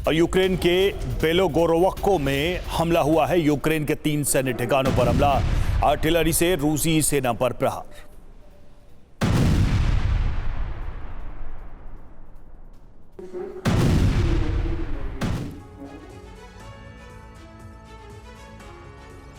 और यूक्रेन के बेलोगोरोवको में हमला हुआ है। यूक्रेन के 3 सैन्य ठिकानों पर हमला, आर्टिलरी से रूसी सेना पर प्रहार।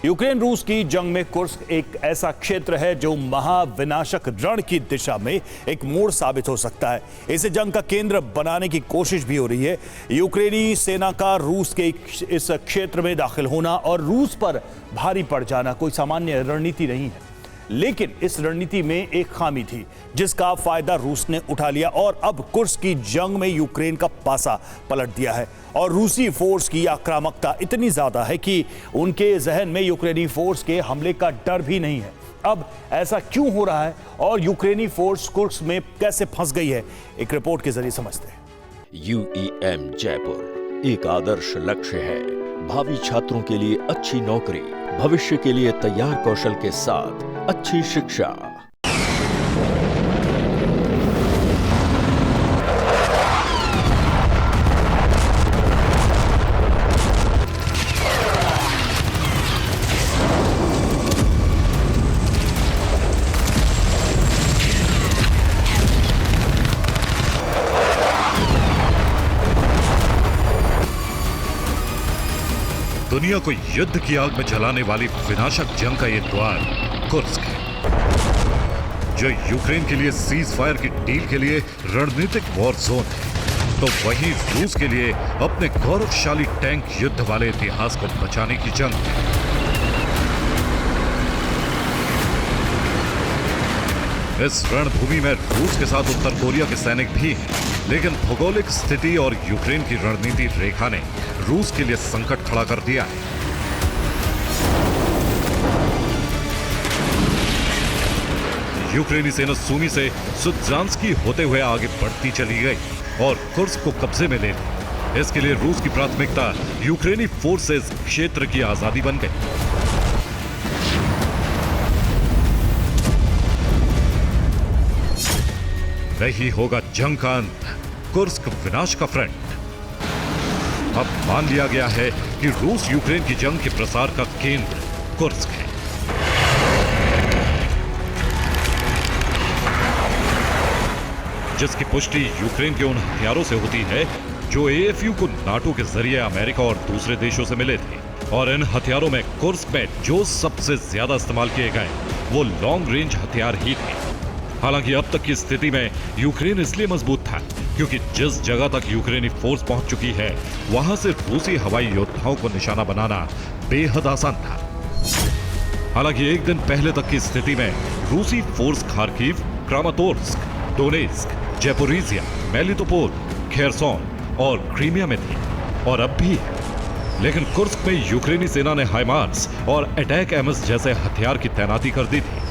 यूक्रेन रूस की जंग में कुर्स्क एक ऐसा क्षेत्र है जो महाविनाशक रण की दिशा में एक मोड़ साबित हो सकता है। इसे जंग का केंद्र बनाने की कोशिश भी हो रही है। यूक्रेनी सेना का रूस के इस क्षेत्र में दाखिल होना और रूस पर भारी पड़ जाना कोई सामान्य रणनीति नहीं है, लेकिन इस रणनीति में एक खामी थी जिसका फायदा रूस ने उठा लिया और अब कुर्स्क की जंग में यूक्रेन का पासा पलट दिया है। और रूसी फोर्स की आक्रामकता इतनी ज्यादा है कि उनके जहन में यूक्रेनी फोर्स के हमले का डर भी नहीं है। अब ऐसा क्यों हो रहा है और यूक्रेनी फोर्स कुर्स्क में कैसे फंस गई है, एक रिपोर्ट के जरिए समझते हैं। UEM जयपुर एक आदर्श लक्ष्य है। भावी छात्रों के लिए अच्छी नौकरी, भविष्य के लिए तैयार कौशल के साथ अच्छी शिक्षा। दुनिया को युद्ध की आग में जलाने वाली विनाशक जंग का ये द्वार कुर्स्क है, जो यूक्रेन के लिए सीज फायर की डील के लिए रणनीतिक वॉर जोन है, तो वहीं रूस के लिए अपने गौरवशाली टैंक युद्ध वाले इतिहास को बचाने की जंग है। इस रणभूमि में रूस के साथ उत्तर कोरिया के सैनिक भी हैं, लेकिन भौगोलिक स्थिति और यूक्रेन की रणनीति रेखा ने रूस के लिए संकट खड़ा कर दिया है। यूक्रेनी सेना सूमी से सुत्जांस्की होते हुए आगे बढ़ती चली गई और कुर्स्क को कब्जे में ले ली। इसके लिए रूस की प्राथमिकता यूक्रेनी फोर्सेस क्षेत्र की आजादी बन गई। वही होगा जंग का अंत, कुर्स्क विनाश का फ्रंट। अब मान लिया गया है कि रूस यूक्रेन की जंग के प्रसार का केंद्र कुर्स्क है। जिसकी पुष्टि यूक्रेन के उन हथियारों से होती है जो AFU को नाटो के जरिए अमेरिका और दूसरे देशों से मिले थे। और इन हथियारों में कुर्स्क में जो सबसे ज्यादा इस्तेमाल किए गए वो लॉन्ग रेंज हथियार ही थे। हालांकि अब तक की स्थिति में यूक्रेन इसलिए मजबूत था क्योंकि जिस जगह तक यूक्रेनी फोर्स पहुंच चुकी है वहां से रूसी हवाई योद्धाओं को निशाना बनाना बेहद आसान था। हालांकि एक दिन पहले तक की स्थिति में रूसी force Kharkiv, Kramatorsk, Donetsk, Zaporizhzhia, Melitopol, Kherson और क्रीमिया में थी और अब भी है। लेकिन कुर्स्क में यूक्रेनी सेना ने हाइमार्स और अटैक एमएस जैसे हथियार की तैनाती कर दी थी।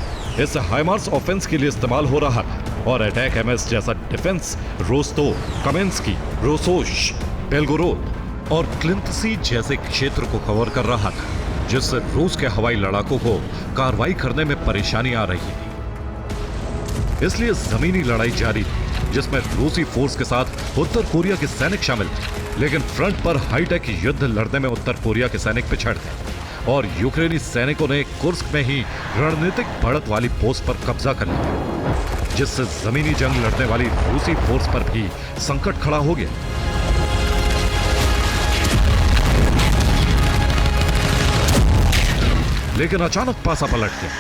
इस हाइमार्स ऑफेंस के लिए इस्तेमाल हो रहा था और अटैक एमएस जैसा डिफेंस रोस्तोव, कमेंस्की, रोसोश, बेलगोरोद और क्लिंतसी जैसे क्षेत्र को कवर कर रहा था, जिससे रूस के हवाई लड़ाकों को कार्रवाई करने में परेशानी आ रही थी। इसलिए जमीनी लड़ाई जारी थी, जिसमें रूसी फोर्स के साथ उत्तर कोरिया के सैनिक शामिल थे। लेकिन फ्रंट पर हाईटेक युद्ध लड़ने में उत्तर कोरिया के सैनिक पिछड़ गए और यूक्रेनी सैनिकों ने कुर्स्क में ही रणनीतिक बढ़त वाली पोस्ट पर कब्जा कर लिया, जिससे जमीनी जंग लड़ने वाली रूसी फोर्स पर भी संकट खड़ा हो गया। लेकिन अचानक पासा पलट गया।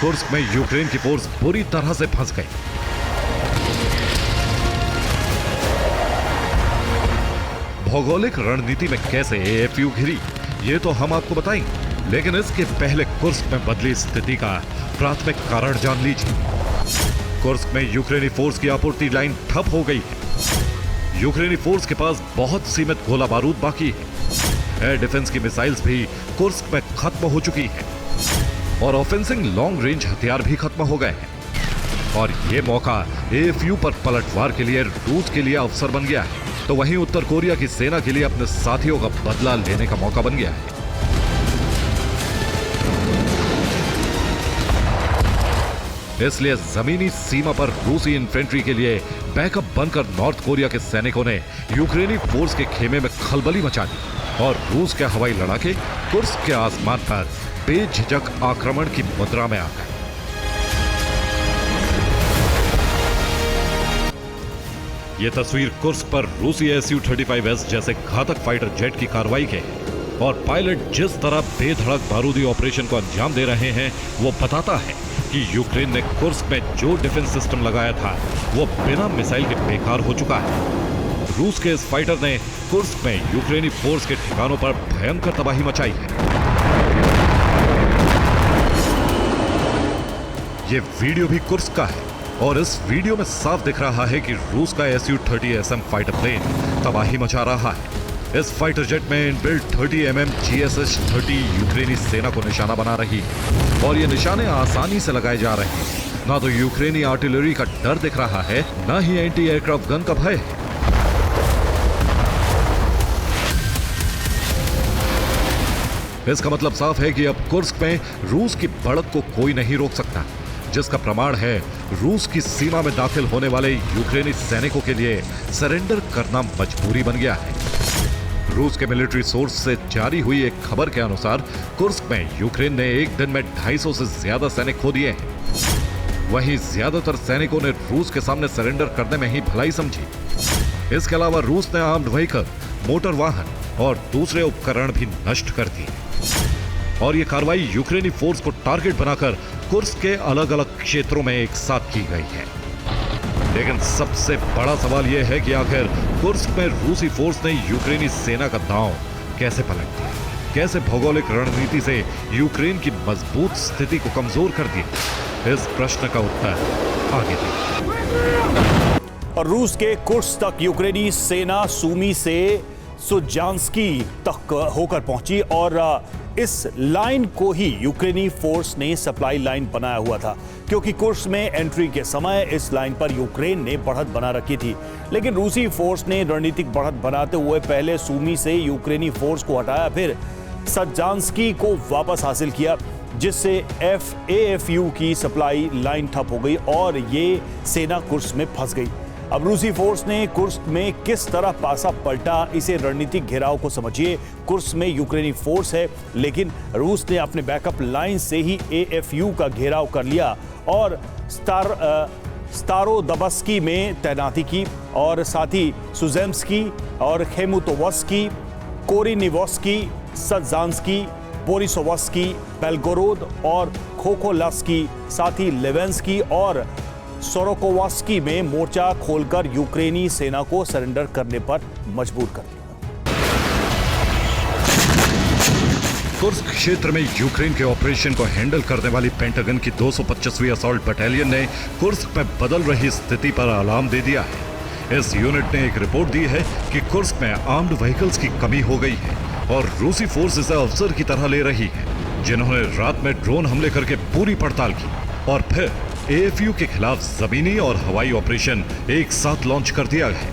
कुर्स्क में यूक्रेन की फोर्स बुरी तरह से फंस गई। भौगोलिक रणनीति में कैसे AFU घिरी ये तो हम आपको बताएंगे, लेकिन इसके पहले कुर्स्क में बदली स्थिति का प्राथमिक कारण जान लीजिए। कुर्स्क में यूक्रेनी फोर्स की आपूर्ति लाइन ठप हो गई है। यूक्रेनी फोर्स के पास बहुत सीमित गोला बारूद बाकी है। एयर डिफेंस की मिसाइल्स भी कुर्स्क में खत्म हो चुकी है और ऑफेंसिंग लॉन्ग रेंज हथियार भी खत्म हो गए हैं। और ये मौका AFU पर पलटवार के लिए रूस के लिए अवसर बन गया है, तो वहीं उत्तर कोरिया की सेना के लिए अपने साथियों का बदला लेने का मौका बन गया है। इसलिए जमीनी सीमा पर रूसी इन्फेंट्री के लिए बैकअप बनकर नॉर्थ कोरिया के सैनिकों ने यूक्रेनी फोर्स के खेमे में खलबली मचा दी और रूस के हवाई लड़ाके कुर्स्क के आसमान पर बेझिझक आक्रमण की मुद्रा में आ गए। ये तस्वीर कुर्स्क पर रूसी Su-35S जैसे घातक फाइटर जेट की कार्रवाई के और पायलट जिस तरह बेधड़क बारूदी ऑपरेशन को अंजाम दे रहे हैं वो बताता है कि यूक्रेन ने कुर्स्क में जो डिफेंस सिस्टम लगाया था वो बिना मिसाइल के बेकार हो चुका है। रूस के इस फाइटर ने कुर्स्क में यूक्रेनी फोर्स के ठिकानों पर भयंकर तबाही मचाई है। ये वीडियो भी कुर्स्क का है और इस वीडियो में साफ दिख रहा है कि रूस का Su-30SM फाइटर प्लेन तबाही मचा रहा है। इस फाइटर जेट में इनबिल्ट 30 mm GSH-30 यूक्रेनी सेना को निशाना बना रही है और ये निशाने आसानी से लगाए जा रहे हैं। ना तो यूक्रेनी आर्टिलरी का डर दिख रहा है, ना ही एंटी एयरक्राफ्ट गन का भय है। इसका मतलब साफ है कि अब कुर्स्क में रूस की बढ़त को कोई नहीं रोक सकता, जिसका प्रमाण है रूस की सीमा में दाखिल होने वाले यूक्रेनी सैनिकों के लिए सरेंडर करना मजबूरी बन गया है। रूस के मिलिट्री सोर्स से जारी हुई एक खबर के अनुसार कुर्स्क में यूक्रेन ने एक दिन में 250 से ज्यादा सैनिक खो दिए हैं। वहीं ज्यादातर सैनिकों ने रूस के सामने सरेंडर करने में ही भलाई समझी। इसके अलावा रूस ने आर्म्ड व्हीकल, मोटर वाहन और दूसरे उपकरण भी नष्ट कर दिए और ये कार्रवाई यूक्रेनी फोर्स को टारगेट बनाकर कुर्स्क के अलग अलग क्षेत्रों में एक साथ की गई है। लेकिन सबसे बड़ा सवाल यह है कि आखिर कुर्स्क में रूसी फोर्स ने यूक्रेनी सेना का दांव कैसे पलट दिया, कैसे भौगोलिक रणनीति से यूक्रेन की मजबूत स्थिति को कमजोर कर दिया। इस प्रश्न का उत्तर आगे देखिए। और रूस के कुर्स्क तक यूक्रेनी सेना सूमी से सुजांस्की तक होकर पहुंची और इस लाइन को ही यूक्रेनी फोर्स ने सप्लाई लाइन बनाया हुआ था, क्योंकि कुर्स्क में एंट्री के समय इस लाइन पर यूक्रेन ने बढ़त बना रखी थी। लेकिन रूसी फोर्स ने रणनीतिक बढ़त बनाते हुए पहले सूमी से यूक्रेनी फोर्स को हटाया, फिर सुजांस्की को वापस हासिल किया, जिससे AFU की सप्लाई लाइन ठप हो गई और ये सेना कुर्स्क में फंस गई। अब रूसी फोर्स ने कुर्स्क में किस तरह पासा पलटा, इसे रणनीतिक घेराव को समझिए। कुर्स्क में यूक्रेनी फोर्स है, लेकिन रूस ने अपने बैकअप लाइन से ही AFU का घेराव कर लिया और स्तारोदबस्की में तैनाती की और साथ ही सुजेम्स्की और खेमुतोवस्की, कोरिनिवस्की, सजांस्की, बोरिसोवस्की, बेलगोरोद और खोखोलस्की, साथ ही लेवेंस्की और सोरोकोवास्की में मोर्चा खोलकर यूक्रेनी सेना को सरेंडर करने पर मजबूर कर दिया। कुर्स्क क्षेत्र में यूक्रेन के ऑपरेशन को हैंडल करने वाली पेंटागन की 225वीं असॉल्ट बटालियन ने कुर्स्क में बदल रही स्थिति पर अलार्म दे दिया है। इस यूनिट ने एक रिपोर्ट दी है कि कुर्स्क में आर्म्ड व्हीकल्स की कमी हो गई है और रूसी फोर्स इसे अवसर की तरह ले रही है, जिन्होंने रात में ड्रोन हमले करके पूरी पड़ताल की और फिर AFU के खिलाफ जमीनी और हवाई ऑपरेशन एक साथ लॉन्च कर दिया है।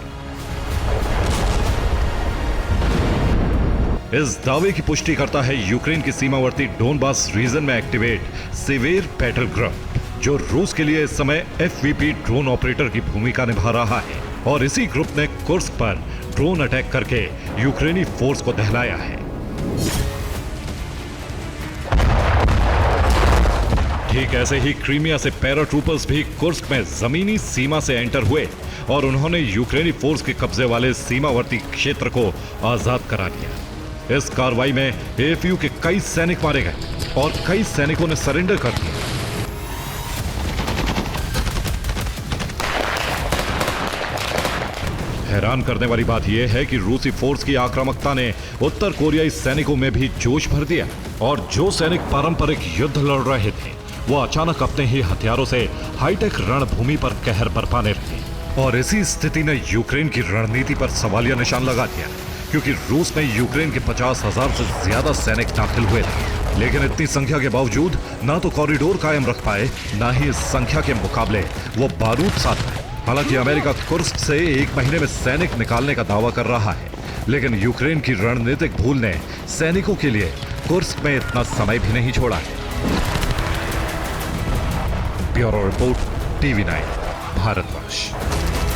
इस दावे की पुष्टि करता है यूक्रेन की सीमावर्ती डोनबास रीजन में एक्टिवेट सेवेर बैटल ग्रुप, जो रूस के लिए इस समय FVP ड्रोन ऑपरेटर की भूमिका निभा रहा है और इसी ग्रुप ने कुर्स्क पर ड्रोन अटैक करके यूक्रेनी फोर्स को दहलाया है। ठीक ऐसे ही क्रीमिया से पैराट्रूपर्स भी कुर्स्क में जमीनी सीमा से एंटर हुए और उन्होंने यूक्रेनी फोर्स के कब्जे वाले सीमावर्ती क्षेत्र को आजाद करा दिया। इस कार्रवाई में AFU के कई सैनिक मारे गए और कई सैनिकों ने सरेंडर कर दिया। हैरान करने वाली बात यह है कि रूसी फोर्स की आक्रामकता ने उत्तर कोरियाई सैनिकों में भी जोश भर दिया और जो सैनिक पारंपरिक युद्ध लड़ रहे थे वो अचानक अपने ही हथियारों से हाईटेक रणभूमि पर कहर बरपाने लगे और इसी स्थिति ने यूक्रेन की रणनीति पर सवालिया निशान लगा दिया, क्योंकि रूस में यूक्रेन के 50,000 से ज्यादा सैनिक दाखिल हुए थे, लेकिन इतनी संख्या के बावजूद ना तो कॉरिडोर कायम रख पाए, ना ही इस संख्या के मुकाबले वो बारूद साध पाए। हालांकि अमेरिका कुर्स्क से 1 महीने में सैनिक निकालने का दावा कर रहा है, लेकिन यूक्रेन की रणनीतिक भूल ने सैनिकों के लिए कुर्स्क में इतना समय भी नहीं छोड़ा है। Bureau report, TV9, Bharatvarsh.